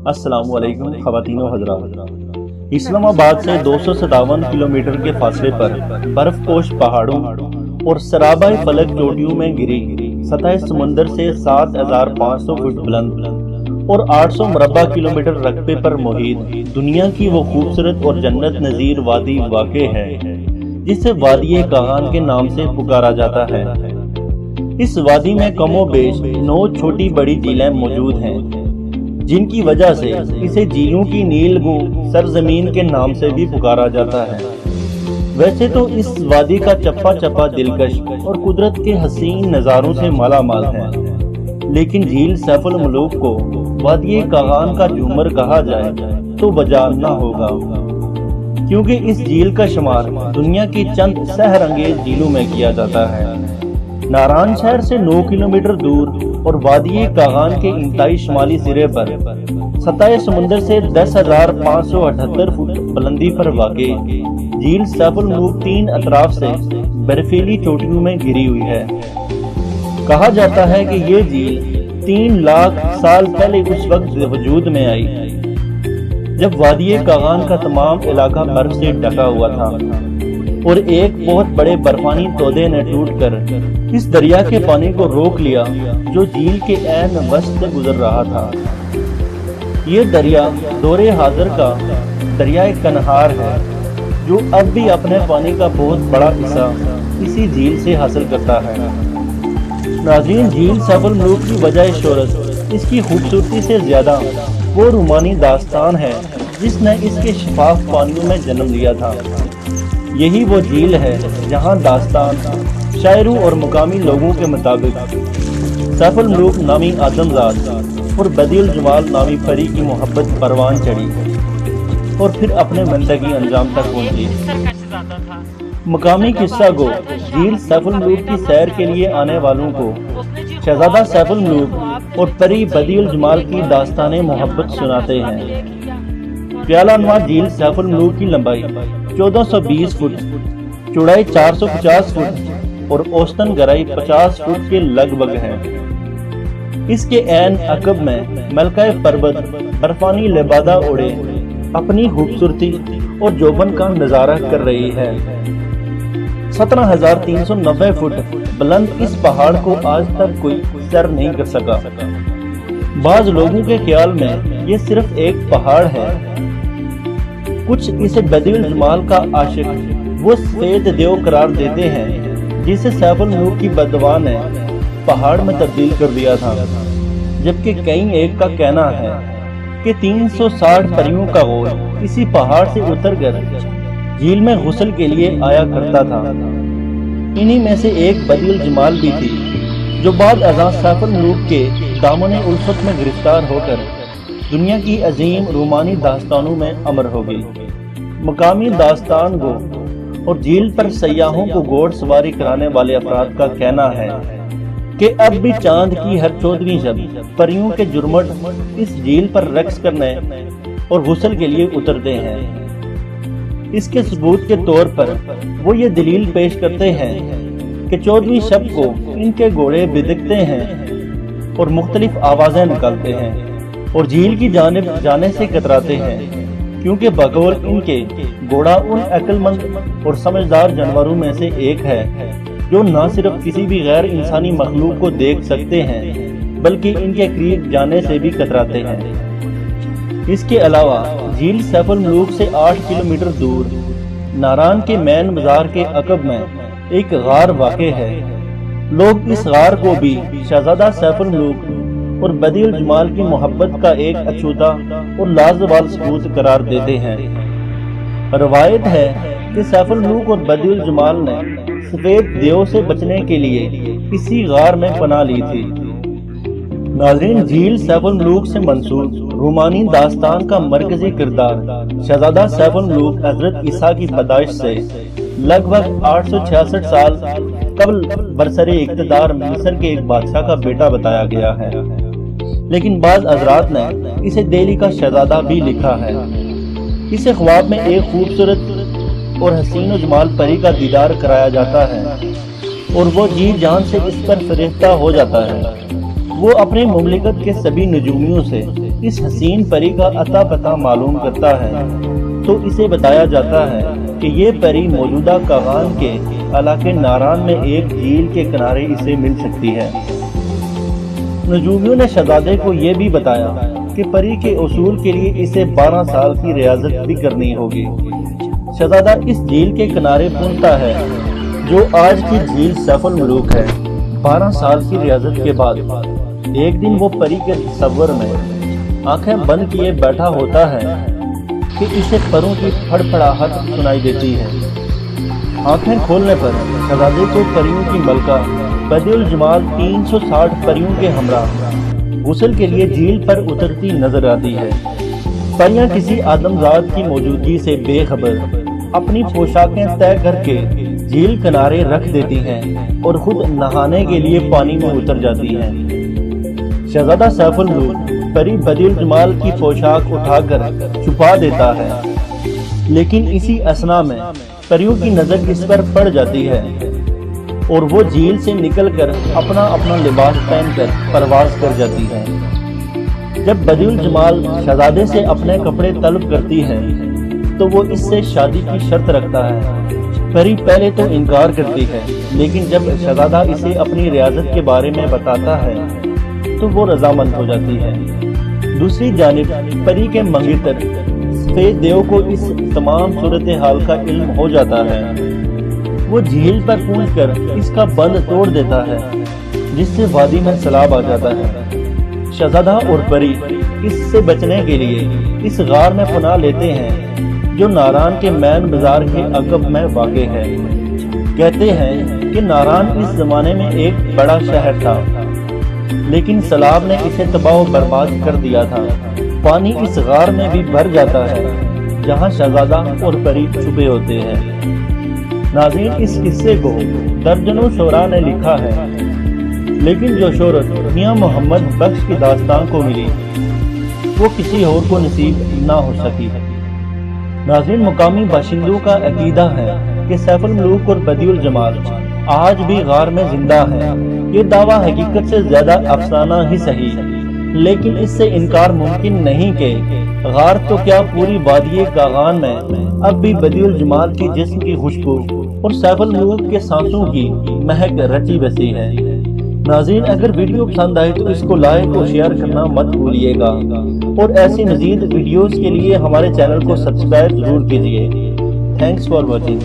अस्सलाम वालेकुम ख़वातीन व हज़रात। इस्लामाबाद से 257 किलोमीटर के फासले पर बर्फपोश पहाड़ों और सराबाए फलक चोटियों में गिरी सतह समंदर से 7,500 फुट बुलंद और 800 मुरब्बा किलोमीटर रकबे पर मुहित दुनिया की वो खूबसूरत और जन्नत नज़ीर वादी वाक़े है जिसे वादी कागान के नाम से पुकारा जाता है। इस वादी में कमो बेश 9 छोटी बड़ी झीलें मौजूद हैं जिनकी वजह से इसे झीलों की नीलगू सरजमीन के नाम से भी पुकारा जाता है। वैसे तो इस वादी का चप्पा चप्पा दिलकश और कुदरत के हसीन नज़ारों से माला माल है, लेकिन झील सैफुल मलूक को वादी कागान का झूमर कहा जाए तो बजान न होगा, क्योंकि इस झील का शुमार दुनिया की चंद सहरंगेज झीलों में किया जाता है। नारान शहर से 9 किलोमीटर दूर और वादी कागान के इंतहाई शुमाली सिरे पर सतह समुंदर से 10,578 फुट बुलंदी पर वाक़े झील सैफुल मलूक 3 अतराफ से बर्फीली चोटियों में घिरी हुई है। कहा जाता है कि ये झील 3 लाख साल पहले उस वक्त वजूद में आई जब वादी कागान का तमाम इलाका बर्फ से ढका हुआ था और एक बहुत बड़े बर्फानी तोदे ने टूटकर इस दरिया के पानी को रोक लिया जो झील के ऐन वस्त से गुजर रहा था। ये दरिया दौरे हाजिर का दरियाए कन्हार है जो अब भी अपने पानी का बहुत बड़ा हिस्सा इसी झील से हासिल करता है। नाज़रीन, झील सैफुल मलूक की वजह शोहरत इसकी खूबसूरती से ज्यादा वो रूमानी दास्तान है जिसने इसके शफाफ पानियों में जन्म लिया था। यही वो झील है जहां दास्तान शायरों और मुकामी लोगों के मुताबिक सैफुल मलूक नामी आदमजाद और बदीउल जमाल नामी परी की मोहब्बत परवान चढ़ी और फिर अपने मंतकी अंजाम तक पहुंची। मकामी किस्सा गो झील सैफुल मलूक की सैर के लिए आने वालों को शहजादा सैफुल मलूक और परी बदीउल जमाल की दास्ताने मोहब्बत सुनाते हैं। प्याला नुमा झील सैफुल मलूक की लंबाई 1420 फुट, चौड़ाई 450 फुट और औसतन गहराई 50 फुट के लगभग है। इसके ऐन अकब में मलका पर्वत बर्फानी लिबादा ओढ़े अपनी खूबसूरती और जोबन का नजारा कर रही है। 17,390 फुट बुलंद इस पहाड़ को आज तक कोई सर नहीं कर सका। बाज लोगों के ख्याल में ये सिर्फ एक पहाड़ है। कुछ इसे बदीउल जमाल का आशिक वो सफेद देव करार देते हैं जिसे सैफुल मलूक की बददुआ ने पहाड़ में तब्दील कर दिया था, जबकि कई एक का कहना है कि 360 परियों का गोल इसी पहाड़ से उतरकर झील में गुस्ल के लिए आया करता था। इन्हीं में से एक बदीउल जमाल भी थी जो बाद अज़ां सैफुल मलूक के दामन उल्फत में गिरफ्तार होकर दुनिया की अजीम रूमानी दास्तानों में अमर हो गई। मकामी दास्तान गो और झील पर सयाहों को घोड़ सवारी कराने वाले अफराद का कहना है कि अब भी चांद की हर 14वीं शब परियों के जुर्मट इस झील पर रक्स करने और गुस्ल के लिए उतरते हैं। इसके सबूत के तौर पर वो ये दलील पेश करते हैं कि 14वीं शब को इनके घोड़े बिदकते हैं और मुख्तलिफ आवाजें निकालते हैं और झील की जानिब जाने से कतराते हैं, क्योंकि बगौल इनके घोड़ा उन अक्लमंद और समझदार जानवरों में से एक है जो न सिर्फ किसी भी गैर इंसानी मखलूक को देख सकते हैं बल्कि इनके करीब जाने से भी कतराते हैं। इसके अलावा झील सैफुल मलूक से 8 किलोमीटर दूर नारान के मैन बाजार के अकब में एक गार वाक़े है। लोग इस गार को भी शहजादा सैफुल मलूक और बदीउल जमाल की मोहब्बत का एक अछूता और लाजवाब सबूत करार देते हैं। रवायत है कि सैफुल मलूक और बदीउल जमाल ने सफेद देव से बचने के लिए इसी गार में पनाह ली थी। नाज़रीन, झील सैफुल मलूक से मंसूब रूमानी दास्तान का मरकजी किरदार शहजादा सैफुल मलूक हजरत ईसा की पैदाइश से लगभग 866 साल कबल बरसरे इक़्तिदार मिस्र के एक बादशाह का बेटा बताया गया है, लेकिन बाज़ हज़रात ने इसे दिल्ली का शहजादा भी लिखा है। इसे ख्वाब में एक खूबसूरत और हसीन व जमाल परी का दीदार कराया जाता है और वो जी जान से इस पर फरिश्ता हो जाता है। वो अपने मुमलिकत के सभी नजूमियों से اس حسین پری کا اتا پتہ معلوم کرتا ہے تو اسے بتایا جاتا ہے کہ یہ پری موجودہ کاغان کے علاقے ناران میں ایک جھیل کے کنارے اسے مل سکتی ہے۔ نجومیوں نے شہزادے کو یہ بھی بتایا کہ پری کے اصول کے لیے اسے 12 سال کی ریاضت بھی کرنی ہوگی۔ شہزادہ اس جھیل کے کنارے پہنچتا ہے جو آج کی جھیل سیف الملوک ہے۔ 12 سال کی ریاضت کے بعد ایک دن وہ پری کے تصور میں آنکھیں بند کیے بیٹھا ہوتا ہے کہ اسے پروں کی پھڑ پھڑاہٹ سنائی دیتی ہے۔ آنکھیں کھولنے پر شہزادے کو پریوں کی ملکہ بدیع الجمال 360 پریوں کے ہمراہ غسل کے لیے جھیل پر اترتی نظر آتی ہے۔ پریاں کسی آدمزاد کی موجودگی سے بے خبر اپنی پوشاکیں طے کر کے جھیل کنارے رکھ دیتی ہیں اور خود نہانے کے لیے پانی میں اتر جاتی ہیں۔ شہزادہ سیف الملوک پری بدیع الجمال کی پوشاک اٹھا کر چھپا دیتا ہے، لیکن اسی اثنا میں پریوں کی نظر اس پر پڑ جاتی ہے اور وہ جھیل سے نکل کر اپنا لباس پہن کر پرواز کر جاتی ہے۔ جب بدیع الجمال شہزادے سے اپنے کپڑے طلب کرتی ہے تو وہ اس سے شادی کی شرط رکھتا ہے۔ پری پہلے تو انکار کرتی ہے، لیکن جب شہزادہ اسے اپنی ریاضت کے بارے میں بتاتا ہے تو وہ رضامند ہو جاتی ہے۔ دوسری جانب پری کے منگیتر سفید دیو کو اس تمام صورتحال کا علم ہو جاتا ہے۔ وہ جھیل پر پہنچ کر اس کا بند توڑ دیتا ہے، جس سے وادی میں سیلاب آ جاتا ہے۔ شہزادہ اور پری اس سے بچنے کے لیے اس غار میں پناہ لیتے ہیں جو ناران کے مین بازار کے عقب میں واقع ہے۔ کہتے ہیں کہ ناران اس زمانے میں ایک بڑا شہر تھا، لیکن سیلاب نے اسے تباہ و برباد کر دیا تھا۔ پانی اس غار میں بھی بھر جاتا ہے جہاں شہزادہ اور پری چھپے ہوتے ہیں۔ ناظرین، اس قصے کو درجنوں شعراء نے لکھا ہے، لیکن جو شہرت میاں محمد بخش کی داستان کو ملی وہ کسی اور کو نصیب نہ ہو سکی۔ ناظرین، مقامی باشندوں کا عقیدہ ہے کہ سیف الملوک اور بدیع الجمال آج بھی غار میں زندہ ہے۔ یہ دعویٰ حقیقت سے زیادہ افسانہ ہی صحیح، لیکن اس سے انکار ممکن نہیں کہ غار تو کیا پوری وادی کاغان میں اب بھی بدیع الجمال کی جسم کی خوشبو اور سیف الملوک کے سانسوں کی مہک رچی بسی ہے۔ ناظرین، اگر ویڈیو پسند آئے تو اس کو لائک اور شیئر کرنا مت بھولیے گا، اور ایسی مزید ویڈیوز کے لیے ہمارے چینل کو سبسکرائب ضرور کیجیے۔ Thanks for watching.